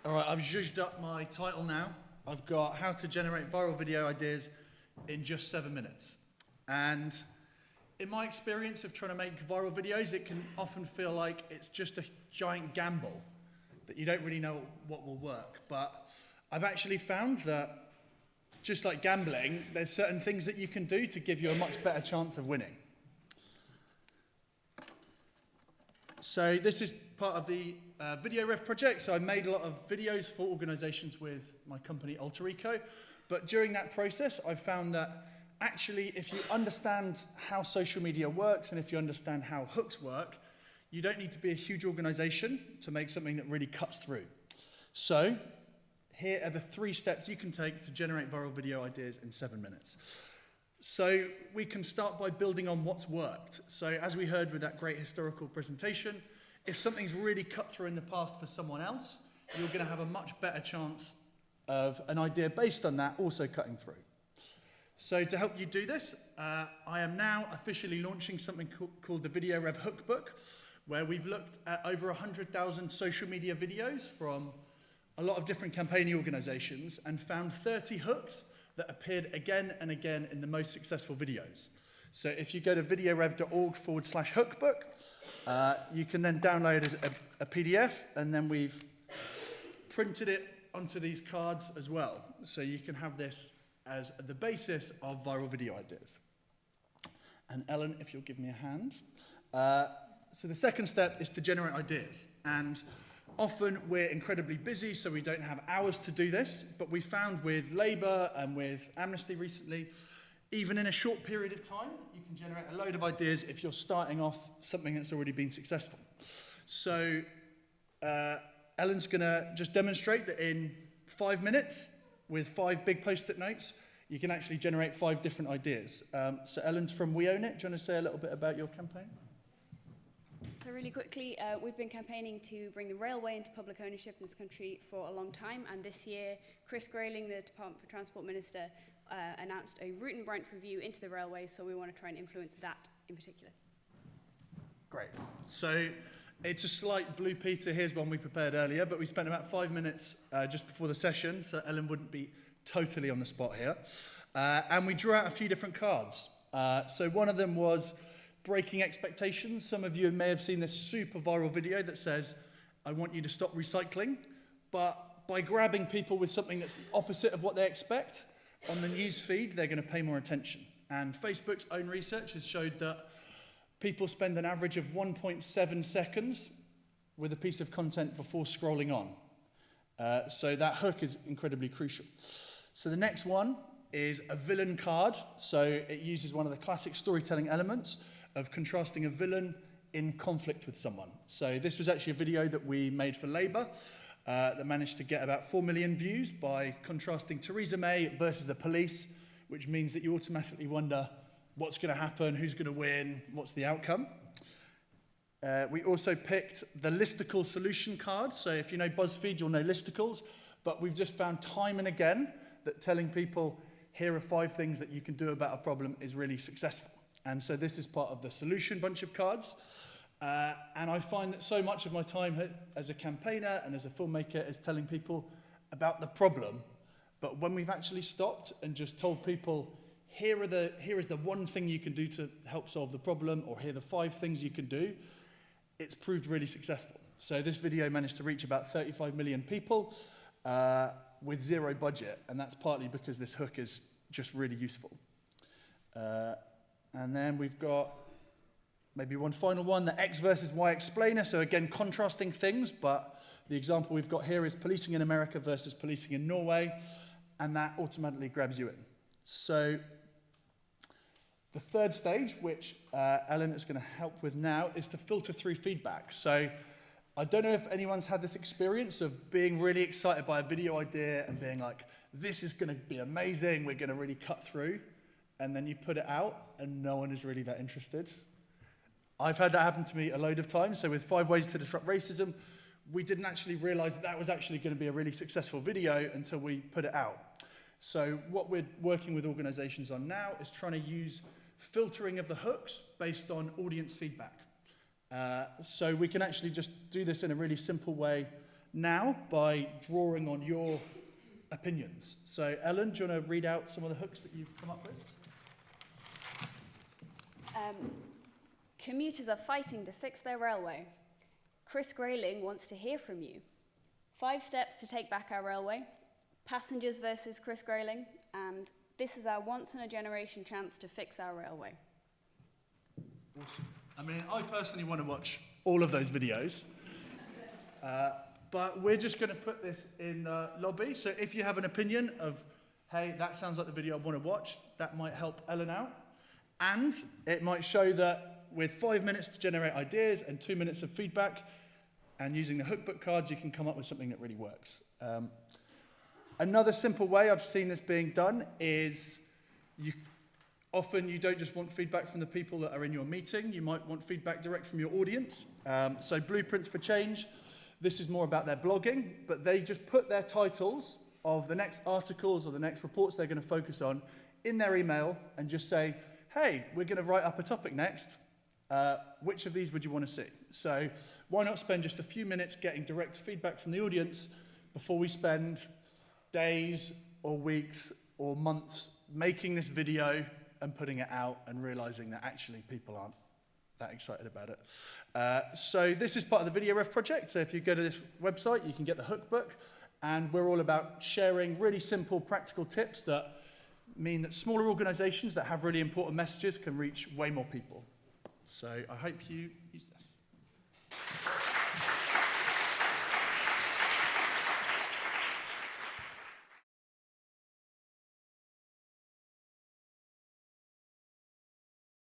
All right, I've zhuzhed up my title now. I've got how to generate viral video ideas in just 7 minutes. And in my experience of trying to make viral videos, it can often feel like it's just a giant gamble, that you don't really know what will work. But I've actually found that, just like gambling, there's certain things that you can do to give you a much better chance of winning. So this is part of the Video Rev project. So I made a lot of videos for organizations with my company Alter Ego. But during that process, I found that actually, if you understand how social media works and if you understand how hooks work, you don't need to be a huge organization to make something that really cuts through. So here are the 3 steps you can take to generate viral video ideas in 7 minutes. So we can start by building on what's worked. So as we heard with that great historical presentation, if something's really cut through in the past for someone else, you're going to have a much better chance of an idea based on that also cutting through. So to help you do this, I am now officially launching something called the Video Rev Hookbook, where we've looked at over 100,000 social media videos from a lot of different campaigning organizations and found 30 hooks that appeared again and again in the most successful videos. So if you go to videorev.org/hookbook, you can then download a PDF, and then we've printed it onto these cards as well. So you can have this as the basis of viral video ideas. And Ellen, if you'll give me a hand. So the second step is to generate ideas. And often we're incredibly busy, so we don't have hours to do this, but we found with Labour and with Amnesty recently, even in a short period of time, you can generate a load of ideas if you're starting off something that's already been successful. So Ellen's going to just demonstrate that in 5 minutes, with 5 big post-it notes, you can actually generate 5 different ideas. So Ellen's from We Own It. Do you want to say a little bit about your campaign? So really quickly, we've been campaigning to bring the railway into public ownership in this country for a long time, and this year Chris Grayling, the Department for Transport Minister, announced a root and branch review into the railway, so we want to try and influence that in particular. Great. So it's a slight Blue Peter. Here's one we prepared earlier, but we spent about 5 minutes just before the session, so Ellen wouldn't be totally on the spot here. And we drew out a few different cards. So one of them was breaking expectations. Some of you may have seen this super viral video that says, I want you to stop recycling. But by grabbing people with something that's the opposite of what they expect on the news feed, they're going to pay more attention. And Facebook's own research has showed that people spend an average of 1.7 seconds with a piece of content before scrolling on. So that hook is incredibly crucial. So the next one is a villain card. So it uses one of the classic storytelling elements of contrasting a villain in conflict with someone. So this was actually a video that we made for Labour that managed to get about 4 million views by contrasting Theresa May versus the police, which means that you automatically wonder what's going to happen, who's going to win, what's the outcome. We also picked the listicle solution card. So if you know BuzzFeed, you'll know listicles, but we've just found time and again that telling people, here are 5 things that you can do about a problem is really successful. And so this is part of the solution bunch of cards. And I find that so much of my time as a campaigner and as a filmmaker is telling people about the problem. But when we've actually stopped and just told people, here is the one thing you can do to help solve the problem, or here are the 5 things you can do, it's proved really successful. So this video managed to reach about 35 million people with 0 budget. And that's partly because this hook is just really useful. And then we've got maybe one final one, the X versus Y explainer. So again, contrasting things, but the example we've got here is policing in America versus policing in Norway, and that automatically grabs you in. So the third stage, which Ellen is going to help with now, is to filter through feedback. So I don't know if anyone's had this experience of being really excited by a video idea and being like, this is going to be amazing, we're going to really cut through. And then you put it out, and no one is really that interested. I've had that happen to me a load of times. So with 5 Ways to Disrupt Racism, we didn't actually realize that that was actually going to be a really successful video until we put it out. So what we're working with organizations on now is trying to use filtering of the hooks based on audience feedback. So we can actually just do this in a really simple way now by drawing on your opinions. So, Ellen, do you want to read out some of the hooks that you've come up with? Commuters are fighting to fix their railway. Chris Grayling wants to hear from you. 5 steps to take back our railway. Passengers versus Chris Grayling. And this is our once-in-a-generation chance to fix our railway. Awesome. I mean, I personally want to watch all of those videos. But we're just going to put this in the lobby. So if you have an opinion of, hey, that sounds like the video I want to watch, that might help Ellen out. And it might show that with 5 minutes to generate ideas and 2 minutes of feedback, and using the hookbook cards, you can come up with something that really works. Another simple way I've seen this being done is often you don't just want feedback from the people that are in your meeting, you might want feedback direct from your audience. So Blueprints for Change, this is more about their blogging, but they just put their titles of the next articles or the next reports they're going to focus on in their email and just say, hey, we're going to write up a topic next. Which of these would you want to see? So why not spend just a few minutes getting direct feedback from the audience before we spend days or weeks or months making this video and putting it out and realizing that actually people aren't that excited about it. So this is part of the Video Ref project. So if you go to this website, you can get the hookbook. And we're all about sharing really simple, practical tips that mean that smaller organizations that have really important messages can reach way more people. So I hope you use this.